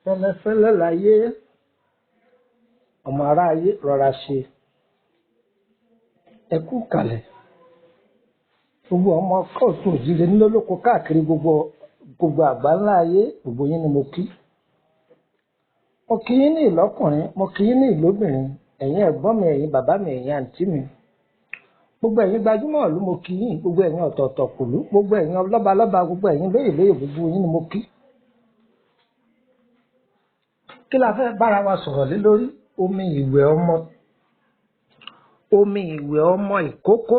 Fẹ́lẹ́fẹ́lẹ́ láyé ọmọ aráyé rọra ṣe ẹ kú kalẹ̀ gbogbo ọmọ kóòtù òjìlé nílòlóko káàkiri gbogbo àgbáńlá ayé gbogbo yín ni mo kí yín ní ìlọ́kùnrin mo kí yín ní ìlóbìnrin ẹ̀yin ẹ̀gbọ́n mi ẹ̀yin bàbá mi ẹ̀yin àǹtí mi gbogbo ẹ̀yin gbajúmọ̀ ìlú mo kí yín gbogbo ẹ̀yin ọ̀tọ̀ọ̀tọ̀ kùlú gbogbo ẹ̀yin lọ́balọ́ba gbogbo ẹ̀yin lóyè gbogbo yín ni mo kí. Kí la fẹ́ bára wa sọ̀rọ̀ lé lórí? Omi ìwẹ̀ ọmọ ìkókó.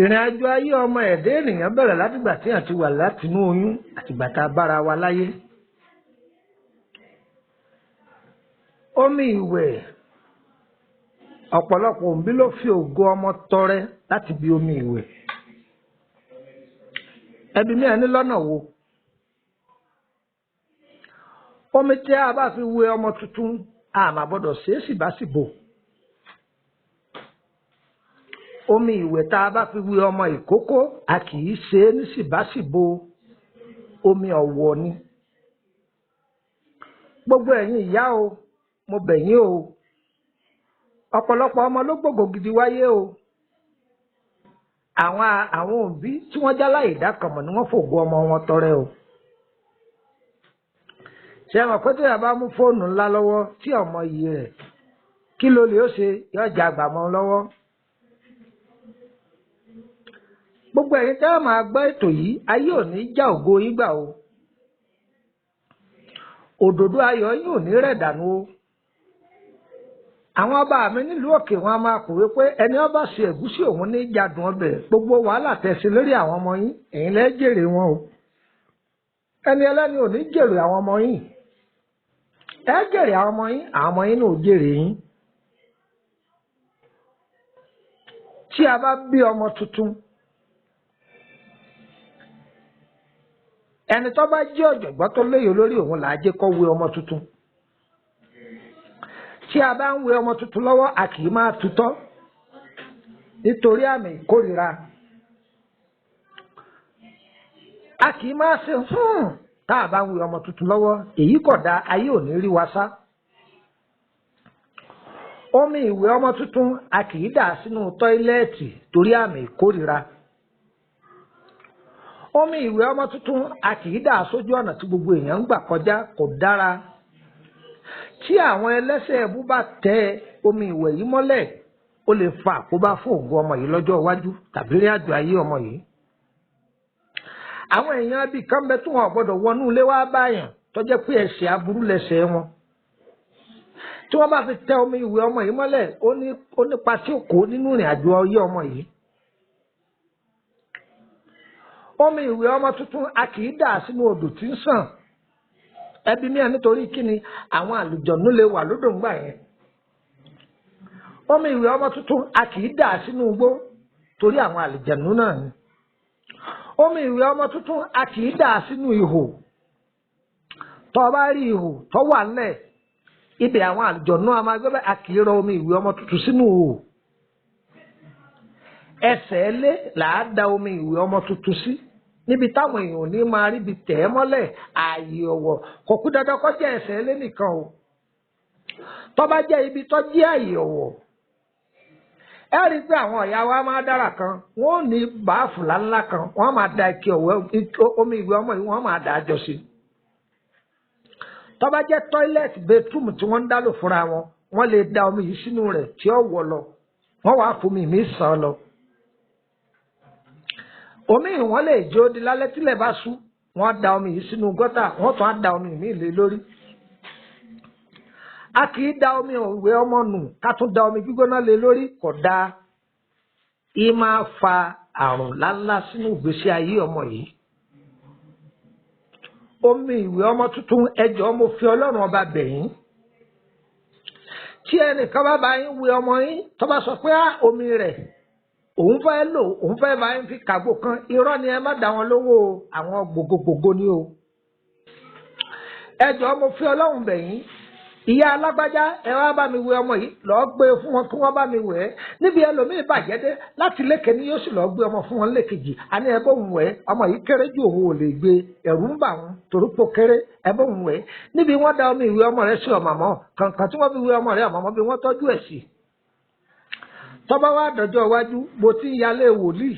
Ìrìn àjò ayé ọmọ ẹ̀dá ènìyàn bẹ̀rẹ̀ látìgbà tí a ti wà látinú oyún àtìgbà tá a bára wa láyé. Omi ìwẹ̀ ọ̀pọ̀lọpọ̀ òǹbí ló fi ògo ọmọ tọrẹ láti bí omi ìwẹ̀. Ẹbí mi ẹni lọ́nà wo? Omi tí a bá fi wẹ ọmọ tuntun a máa gbọ́dọ̀ ṣe é síbáṣìbò. Omi ìwẹ̀ tá a bá fi wẹ ọmọ ìkókó a kì í ṣe é ní síbáṣìbò, omi ọ̀wọ̀ ni. Gbogbo ẹ̀yin ìyá o, mo bẹ̀ yín o, ọ̀pọ̀lọpọ̀ ọmọ ló gbogbo gidi wáyé o. Àwọn òbí tí wọ́n jálá ìdákànmọ̀ ni wọ́n fògo ọmọ wọn tọrẹ o. Ṣé mọ̀ pé tí a bá mú fóònù ńlá lọ́wọ́ tí ọmọ yìí rẹ̀ kí ló lè ó ṣe yọ jà àgbà mọ́ lọ́wọ́. Gbogbo ẹ̀yin tẹ́ ẹ máa gbọ́ ètò yìí ayé ò ní já ògo yín gbà o. Òdòdó ayọ̀ yín ò ní rẹ̀ dànù o. Àwọn ọba mi nílùú òkè wọn a máa kúrò pé ẹni ọba ṣe ẹ̀gúsí òun ní jádùn ọbẹ̀ gbogbo wàhálà tẹ̀sí lórí àwọn ọmọ yín ẹ̀yin lẹ́ jèrè wọn o. Ẹni ẹlẹ́ni ò ní jèrè àwọn ọmọ yín. Ẹ jèrè àwọn ọmọ yín náà ò jèrè yín. Tí a bá bí ọmọ tuntun, ẹni tó bá jẹ́ ọ̀jọ̀gbọ́n tó lóye lórí òun là á jẹ́ kó wẹ ọmọ tuntun. Tí a bá ń wẹ ọmọ tuntun lọ́wọ́ a kì í máa tutọ́ nítorí àmì ìkórìíra. A kì í máa ṣe tá a bá ń wẹ ọmọ tuntun lọ́wọ́ èyí kò dá ayé ò ní rí wa sá. Omi ìwẹ̀ ọmọ tuntun a kì í dà sínú tọ́ílẹ̀tì torí àmì ìkórìíra. Omi ìwẹ̀ ọmọ tuntun a kì í dà sójú ọ̀nà tí gbogbo èèyàn ń gbà kọjá kò dára. Tí àwọn ẹlẹ́ṣẹ̀ ẹbú bá tẹ omi ìwẹ̀ yìí mọ́lẹ̀ ó lè fa àkóbá fún ògo ọmọ yìí lọ́jọ́ iwájú tàbí rí àjò ayé ọmọ yìí. Àwọn èèyàn bíi kan bẹ tí wọn ò gbọdọ̀ wọnú ilé wá báyàn tó jẹ́ pé ẹ̀ṣẹ̀ aburú lẹ̀ṣẹ̀ wọn. Tí wọ́n bá fi tẹ omi ìwẹ̀ ọmọ yìí mọ́lẹ̀ ó nípa tí ó kó nínú ìrìn àjò ayé ọmọ yìí. Omi ìwẹ̀ ọmọ tuntun a kì í dà sínú odò tí ń sàn. Ẹbí mi à nítorí kíni àwọn àlùjọ̀nú lè wà lódò ńgbà yẹn. Omi ìwẹ̀ ọmọ tuntun a kì í dà sínú igbó torí àwọn àlìjẹ̀nú náà ni. Omi ìwẹ̀ ọmọ tuntun a kì í dà sínú ihò. Tó bá rí ihò tó wà nílẹ̀ ibẹ̀ àwọn àlìjẹ̀nú a máa gbé bẹ́ẹ̀, a kì í rọ omi ìwẹ̀ ọmọ tuntun sínú ihò. Ẹsẹ̀ ilé là á da omi ìwẹ̀ ọmọ tuntun sí níbi táwọn èèyàn ò ní máa rí ibi tẹ̀ ẹ́ mọ́lẹ̀ ààyè ọ̀wọ̀. Kò kú dandan kó jẹ́ ẹsẹ̀ ilé nìkan o. Tó bá jẹ́ ibi tó jẹ́ ààyè ọ̀wọ̀, ẹ rí i pé àwọn ìyá wa máa dára kan, wọ́n ò ní báàfù ńlá kan, wọ́n máa da ike ọ̀wẹ́ omi ìwẹ̀ ọmọ yìí wọ́n máa dà á jọ sí. Tó bá jẹ́ tọ́ílẹ̀tì bẹ́túmù tí wọ́n ń dálò fúnra wọn, wọ́n lè da omi yìí sínú rẹ̀ tí ó wọ̀ lọ, wọ́n wàá fomi mi sàn lọ. Omi yìí wọ́n lè jó di lálẹ́ tílẹ̀ bá ṣú, wọ́n da omi yìí sínú gọ́tà, wọ́n tún á da omi mi lé lórí. A kì í da omi ìwẹ̀ ọmọ nù ká tún da omi gbígbóná lé lórí, kò dáa. Í máa fa àrùn ńláńlá sínú ìgbésí ayé ọmọ yìí. Omi ìwẹ̀ ọmọ tuntun ẹ jọ̀ọ́ mo fi Ọlọ́run ọba bẹ̀ yín. Tí ẹnìkan bá bá yín wẹ̀ ọmọ yín tó bá sọ pé omi rẹ̀ òun fẹ́ lò, òun fẹ́ bá yín fi kàgbò kan, irọ́ ni ẹ má dá wọn lówó àwọn gbogbogbò ni o. Ẹ jọ̀ọ́ mo fi Ọlọ́run bẹ̀ yín. Ìyá alágbájá ẹ wá bá mi wẹ̀ ọmọ yìí, lọ́ọ́ gbé fún wọn kí wọ́n bá mi wẹ̀ ẹ́. Níbi ẹlòmíì bàjẹ́ dé láti lékè ni yóò sì lọ́ọ́ gbé ọmọ fún wọn lékejì. Àní ẹ bó ń wẹ̀ ọmọ yìí kéré jù òun ò lè gbé, ẹ̀rù ń bà wọn torípò kéré, ẹ bó ń wẹ̀. Níbi wọ́n da omi ìwẹ̀ ọmọ rẹ sí ọ̀màmọ́ kàǹkàn tí wọ́n fi wẹ̀ ọmọ rẹ ọ̀màmọ́ bí wọ́n tọ́jú ẹ̀ sí. Tọ́ba wá dọjọ́ iwájú bó ti ń yálé wòlíì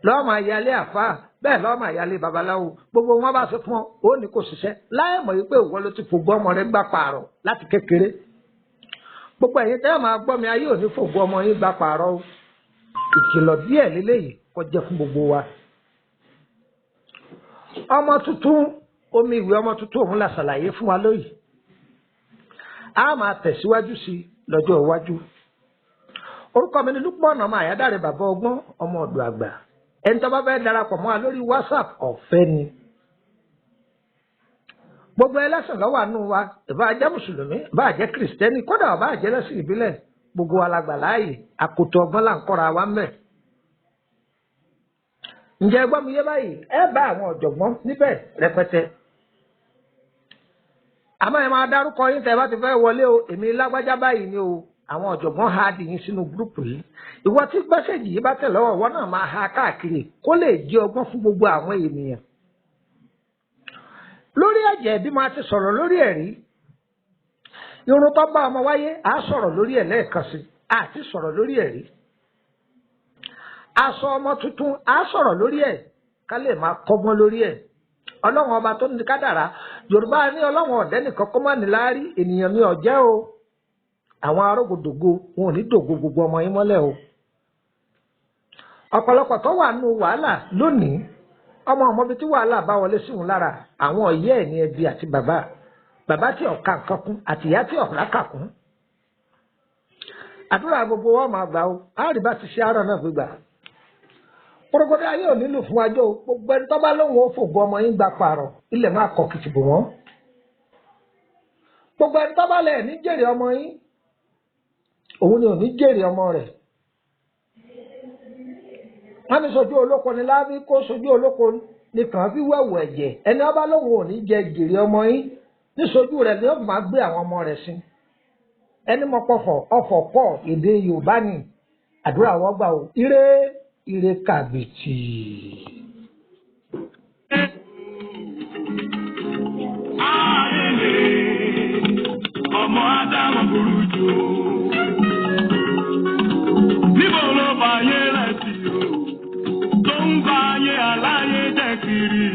lọ́ọ́ máa yálé àfáà bẹ́ẹ̀ lọ́ọ́ máa yálé babaláwo, gbogbo wọn bá ṣe fún ọ ó ní kò ṣiṣẹ́ láì mọ̀ yìí pé òwò ló ti fògbọ́ ọmọ rẹ gbà pààrọ̀ láti kékeré. Gbogbo ẹ̀yin tẹ́ máa gbọ́ mi ayé ò ní fògbọ́ ọmọ yín gbà pààrọ̀ o. Ìkìlọ̀ díẹ̀ lélẹ́yìí kó jẹ́ fún gbogbo wa. Ọmọ tuntun, omi ìwẹ̀ ọmọ tuntun òun la ṣàlàyé fún wa lóyìí. A máa tẹ̀síwájú sí i lọ́jọ́ iwájú. Orúkọ mi ni Lúpọ̀nà ọmọ Àyádáre bàbá ọgbọ́n ọmọ ọ̀dọ̀ àgbà. Ẹni tó bá fẹ́ darapọ̀ mọ́ wa lórí WhatsApp ọ̀fẹ́ ni. Gbogbo ẹlẹ́sìn ló wà nínú wa, ìbá jẹ́ mùsùlùmí, ìbá jẹ́ kìrìsìtẹ́nì, kódà ìbá jẹ́ ẹlẹ́sìn ìbílẹ̀, gbogbo wa la gbà láàyè, àkótó ọgbọ́n là ń kọ́ra wa mẹ́. Ǹjẹ́ gbọ́ mi yé báyìí, ẹ bá àwọn ọ̀jọ̀gbọ́n níbẹ̀ rẹpẹtẹ. Àmọ́ ẹ máa dárúkọ yín tẹ́ bá ti fẹ́ wọlé o, èmi lágbájá báyìí ni o. Àwọn ọ̀jọ̀gbọ́n ha dì yín sínú gúrúùpù yìí. Ìwọ tí gbẹ́sẹ̀jì yìí bá tẹ̀ lọ́wọ́ ìwọ náà máa ha káàkiri kó lè jẹ́ ọgbọ́n fún gbogbo àwọn ènìyàn. Lórí ẹ̀jẹ̀ bí máa ti sọ̀rọ̀ lórí ẹ̀rí, irun tó bá ọmọ wáyé á sọ̀rọ̀ lórí ẹ̀ lẹ́ẹ̀kan sí, àti sọ̀rọ̀ lórí ẹ̀rí. Aṣọ ọmọ tuntun á sọ̀rọ̀ lórí ẹ̀ ká lè máa kọ́gbọ́n lórí ẹ̀. Ọlọ́run ọba tó ní kádàrá, Yorùbá ní Ọlọ́run ọ̀dẹ́ nìkan kó má ní láárí, ènìyàn ní ọ̀jẹ́ o. Àwọn arógòdògo wọn ò ní dògo gbogbo ọmọ yín mọ́lẹ̀ o. Ọ̀pọ̀lọpọ̀ tó wà nínú wàhálà lónìí, ọmọ bíi tí wàhálà bá wọlé sí òun lára, àwọn ọ̀yẹ́ ẹ̀ ní ẹbí àti bàbá tí ọ̀ka nǹkan kún àti ìyá tí ọ̀rá kà kún. Àdúrà gbogbo wọn máa gbà o, àárí bá ti ṣe àárọ̀ náà gbégbà. Porogodo ayé ò nílò fún wájú o, gbogbo ẹni tó bá lóhùn ó fògbó ọmọ yín gbà pààrọ̀, ilẹ̀ máa kọ̀ kìtìbò wọn. Gbogbo ẹni tó bá lẹ̀ ní jèrè ọmọ yín, òun ni ò ní jèrè ọmọ rẹ̀. Wọ́n ní sojú olóko ni lábí kó sojú olóko nìkan fi wẹ̀wù ẹ̀jẹ̀. Ẹni ọba lóhùn ò ní jẹ jèrè ọmọ yín ní sojú rẹ̀ ni ó máa gbé àwọn ọmọ rẹ̀ sí. Ẹni mọ pọ̀fọ̀ ọ̀fọ̀ pọ̀ èdè Yorùbá ni àdúrà wọ́n gbà o. Ire kàbìtì. Ọmọ Ádámù burú jù. Níbo ló bá yé rẹ̀ sí o? Tó ń bá yé aláyé jẹ́ kiri.